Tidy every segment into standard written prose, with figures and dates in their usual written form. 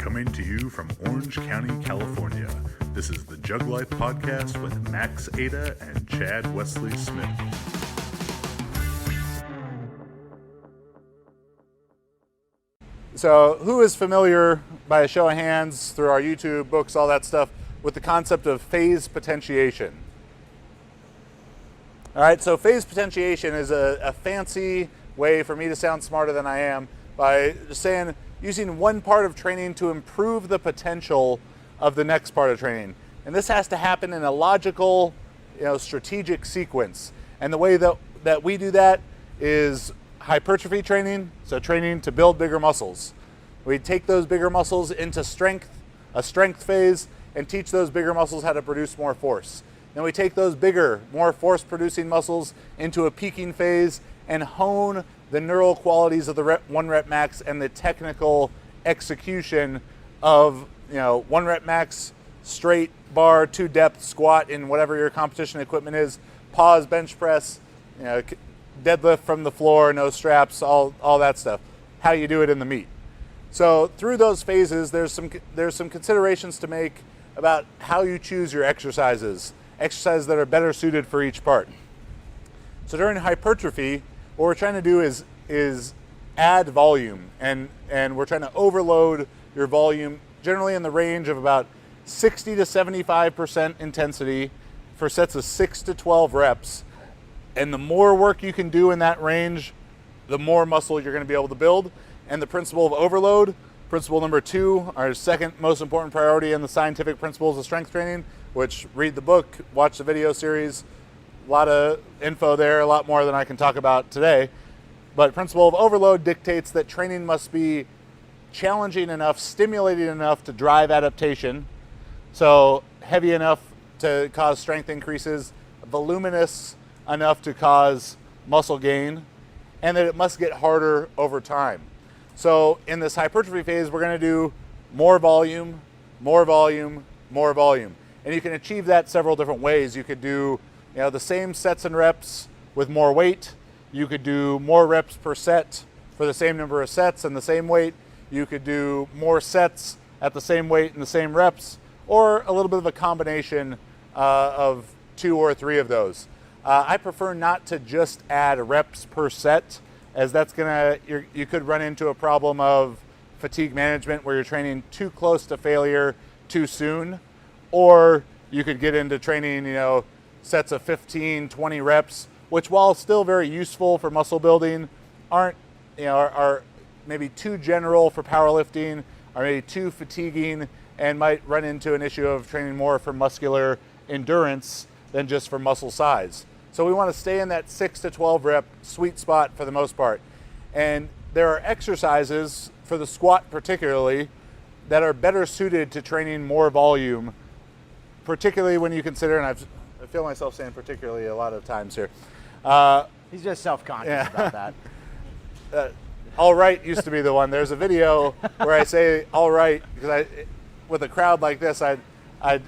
Coming to you from Orange County, California, this is the Jug Life Podcast with Max Ada and Chad Wesley Smith. So who is familiar, by a show of hands, through our YouTube, books, all that stuff, with the concept of phase potentiation? All right, so phase potentiation is a fancy way for me to sound smarter than I am by saying using one part of training to improve the potential of the next part of training. And this has to happen in a logical, strategic sequence. And the way that we do that is hypertrophy training, so training to build bigger muscles. We take those bigger muscles into a strength phase, and teach those bigger muscles how to produce more force. Then we take those bigger, more force-producing muscles into a peaking phase and hone the neural qualities of the one rep max and the technical execution of 1 rep max, straight bar, 2 depth squat in whatever your competition equipment is, pause, bench press, deadlift from the floor, no straps, all that stuff. How you do it in the meet. So through those phases, there's some considerations to make about how you choose your exercises that are better suited for each part. So during hypertrophy, what we're trying to do is add volume, and we're trying to overload your volume, generally in the range of about 60 to 75% intensity for sets of 6 to 12 reps. And the more work you can do in that range, the more muscle you're going to be able to build. And the principle of overload, principle number 2, our second most important priority in the scientific principles of strength training, which read the book, watch the video series, a lot of info there, a lot more than I can talk about today. But principle of overload dictates that training must be challenging enough, stimulating enough to drive adaptation. So heavy enough to cause strength increases, voluminous enough to cause muscle gain, and that it must get harder over time. So in this hypertrophy phase, we're going to do more volume, more volume, more volume. And you can achieve that several different ways. You could do the same sets and reps with more weight. You could do more reps per set for the same number of sets and the same weight. You could do more sets at the same weight and the same reps, or a little bit of a combination of 2 or 3 of those. I prefer not to just add reps per set, as that's you could run into a problem of fatigue management where you're training too close to failure too soon, or you could get into training, sets of 15, 20 reps, which while still very useful for muscle building, are maybe too general for powerlifting, are maybe too fatiguing, and might run into an issue of training more for muscular endurance than just for muscle size. So we want to stay in that 6 to 12 rep sweet spot for the most part. And there are exercises, for the squat particularly, that are better suited to training more volume, particularly when you consider, and I feel myself saying particularly a lot of times here. He's just self-conscious about that. All right used to be the one. There's a video where I say all right, because with a crowd like this, I'd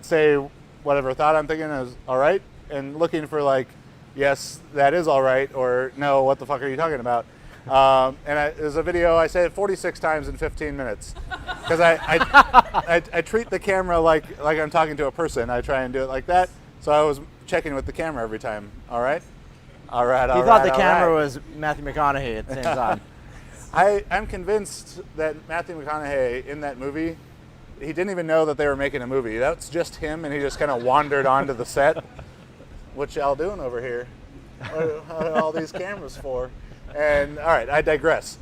say whatever thought I'm thinking is all right, and looking for like, yes, that is all right, or no, what the fuck are you talking about? There's a video, I say it 46 times in 15 minutes, because I treat the camera like I'm talking to a person. I try and do it like that. So I was checking with the camera every time. All right? All right, He thought the camera was Matthew McConaughey at the same time. I'm convinced that Matthew McConaughey in that movie, he didn't even know that they were making a movie. That's just him, and he just kind of wandered onto the set. What y'all doing over here? What are all these cameras for? And all right, I digress.